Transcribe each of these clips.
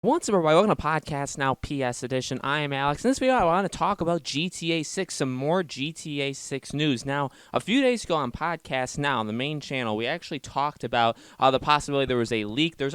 What's up, everybody? Welcome to Podcast Now PS Edition. I am Alex. In this video, I want to talk about GTA 6, some more GTA 6 news. Now, a few days ago on Podcast Now, on the main channel, we actually talked about the possibility there was a leak. It was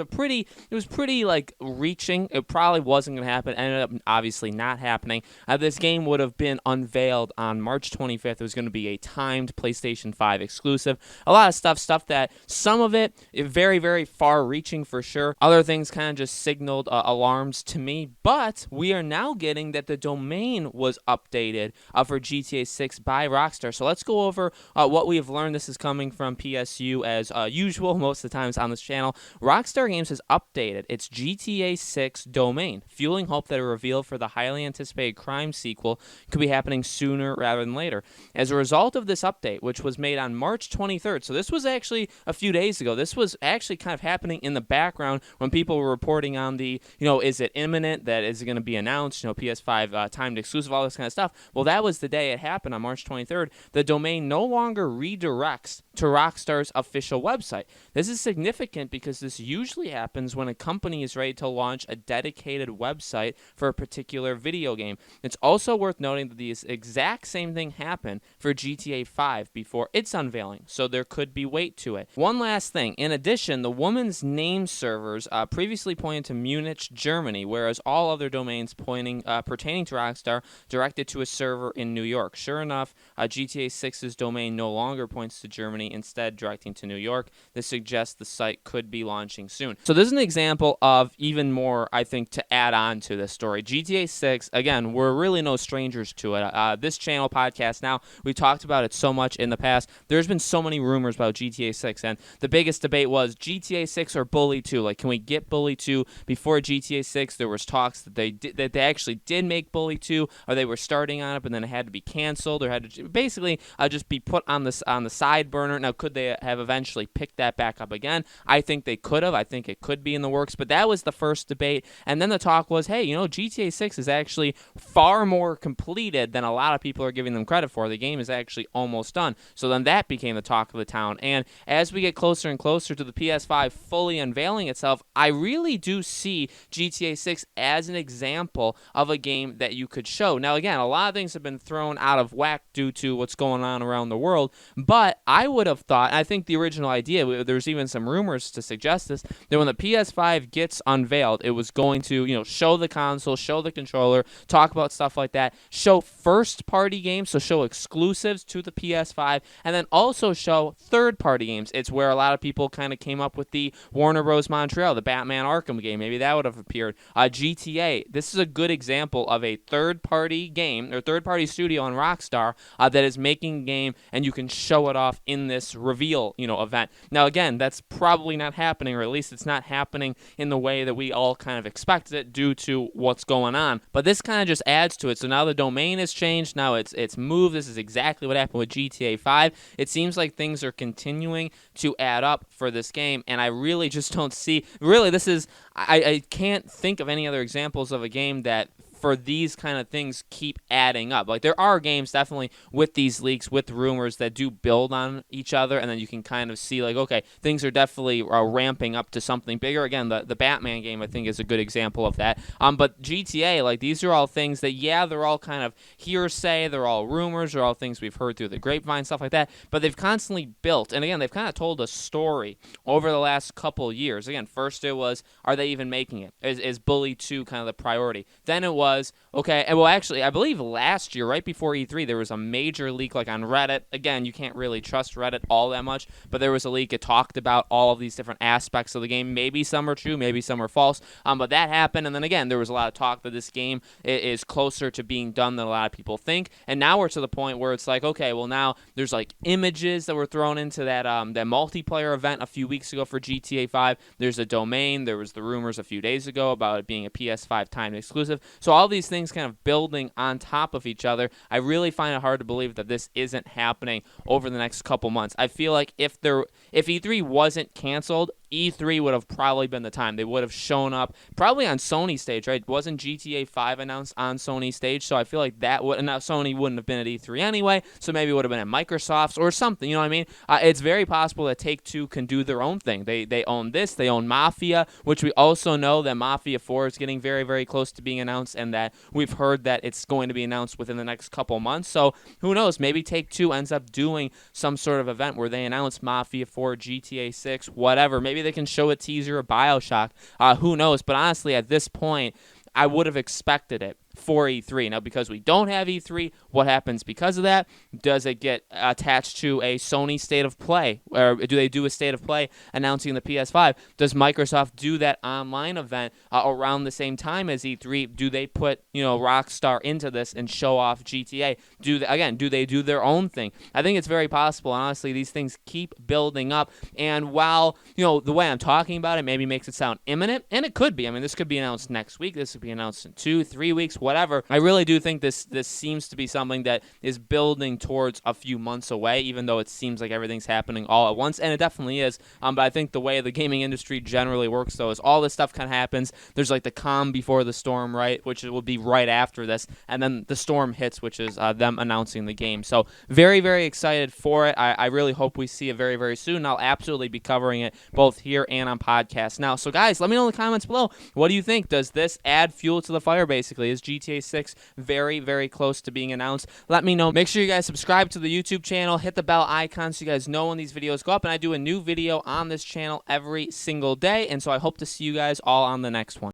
pretty, reaching. It probably wasn't going to happen. It ended up obviously not happening. This game would have been unveiled on March 25th. It was going to be a timed PlayStation 5 exclusive. A lot of stuff that some of it very, very far-reaching for sure. Other things kind of just signaled alarms to me, but we are now getting that the domain was updated for GTA 6 by Rockstar. So let's go over what we have learned. This is coming from PSU as usual most of the times on this channel. Rockstar Games has updated its GTA 6 domain, fueling hope that a reveal for the highly anticipated Crime sequel could be happening sooner rather than later. As a result of this update, which was made on March 23rd, so this was actually a few days ago. This was actually kind of happening in the background when people were reporting on the is it imminent, that is going to be announced, PS5 timed exclusive, all this kind of stuff. Well, that was the day it happened on March 23rd. The domain no longer redirects to Rockstar's official website. This is significant because this usually happens when a company is ready to launch a dedicated website for a particular video game. It's also worth noting that the exact same thing happened for GTA 5 before its unveiling, so there could be weight to it. One last thing. In addition, the woman's name servers previously pointed to Munich, Germany, whereas all other domains pertaining to Rockstar directed to a server in New York. Sure enough, GTA 6's domain no longer points to Germany, instead directing to New York. This suggests the site could be launching soon. So this is an example of even more, I think, to add on to this story. GTA 6, again, we're really no strangers to it. This channel, Podcast Now, we talked about it so much in the past. There's been so many rumors about GTA 6, and the biggest debate was GTA 6 or Bully 2. Like, can we get Bully 2 before GTA 6? There was talks that they actually did make Bully 2, or they were starting on it, but then it had to be canceled, or had to basically just be put on the side burner. Now, could they have eventually picked that back up again? I think they could have. I think it could be in the works, but that was the first debate. And then the talk was, hey, GTA 6 is actually far more completed than a lot of people are giving them credit for. The game is actually almost done. So then that became the talk of the town. And as we get closer and closer to the PS5 fully unveiling itself, I really do see GTA 6 as an example of a game that you could show. Now, again, a lot of things have been thrown out of whack due to what's going on around the world, but I would have thought, I think the original idea, there's even some rumors to suggest this, that when the PS5 gets unveiled, it was going to, show the console, show the controller, talk about stuff like that, show first-party games, so show exclusives to the PS5, and then also show third-party games. It's where a lot of people kind of came up with the Warner Bros. Montreal, the Batman Arkham game. Maybe that would have appeared. GTA, this is a good example of a third-party game, or third-party studio on Rockstar that is making a game, and you can show it off in this reveal, event. Now, again, that's probably not happening, or at least it's not happening in the way that we all kind of expected it due to what's going on. But this kind of just adds to it. So now the domain has changed. Now it's moved. This is exactly what happened with GTA 5. It seems like things are continuing to add up for this game, and I really just don't see. Really, this is I can't think of any other examples of a game that for these kind of things keep adding up. Like, there are games definitely with these leaks, with rumors, that do build on each other, and then you can kind of see, like, okay, things are definitely ramping up to something bigger. Again, the Batman game, I think, is a good example of that. But GTA, like, these are all things that, yeah, they're all kind of hearsay, they're all rumors, they're all things we've heard through the grapevine, stuff like that, but they've constantly built, and again, they've kind of told a story over the last couple years. Again, first it was, are they even making it? Is Bully 2 kind of the priority? Then it was, okay, and well, actually, I believe last year, right before E3, there was a major leak, like, on Reddit. Again, you can't really trust Reddit all that much, but there was a leak. It talked about all of these different aspects of the game. Maybe some are true, maybe some are false, but that happened, and then again, there was a lot of talk that this game is closer to being done than a lot of people think, and now we're to the point where it's like, okay, well, now there's, like, images that were thrown into that multiplayer event a few weeks ago for GTA 5. There's a domain. There was the rumors a few days ago about it being a PS5 timed exclusive. So all these things kind of building on top of each other. I really find it hard to believe that this isn't happening over the next couple months. I feel like if E3 wasn't canceled, E3 would have probably been the time. They would have shown up probably on Sony stage, right? Wasn't GTA 5 announced on Sony stage? So I feel like that would, and now Sony wouldn't have been at E3 anyway, so maybe it would have been at Microsoft's or something, you know what I mean? It's very possible that Take-Two can do their own thing. They own this, they own Mafia, which we also know that Mafia 4 is getting very, very close to being announced, and that we've heard that it's going to be announced within the next couple months. So who knows? Maybe Take-Two ends up doing some sort of event where they announce Mafia 4, GTA 6, whatever. Maybe they can show a teaser of BioShock. Who knows? But honestly, at this point, I would have expected it for E3. Now, because we don't have E3, what happens because of that? Does it get attached to a Sony State of Play? Or do they do a State of Play announcing the PS5? Does Microsoft do that online event around the same time as E3? Do they put, Rockstar into this and show off GTA? Do they do their own thing? I think it's very possible. Honestly, these things keep building up. And while, the way I'm talking about it maybe makes it sound imminent, and it could be. I mean, this could be announced next week. This could be announced in 2-3 weeks, whatever. I really do think this seems to be something that is building towards a few months away, even though it seems like everything's happening all at once, and it definitely is. But I think the way the gaming industry generally works, though, is all this stuff kind of happens. There's like the calm before the storm, right, which will be right after this, and then the storm hits, which is them announcing the game. So very, very excited for it. I really hope we see it very, very soon. I'll absolutely be covering it both here and on podcast now. So guys, let me know in the comments below. What do you think? Does this add fuel to the fire, basically? Is GTA 6 very, very close to being announced? Let me know. Make sure you guys subscribe to the YouTube channel. Hit the bell icon so you guys know when these videos go up. And I do a new video on this channel every single day. And so I hope to see you guys all on the next one.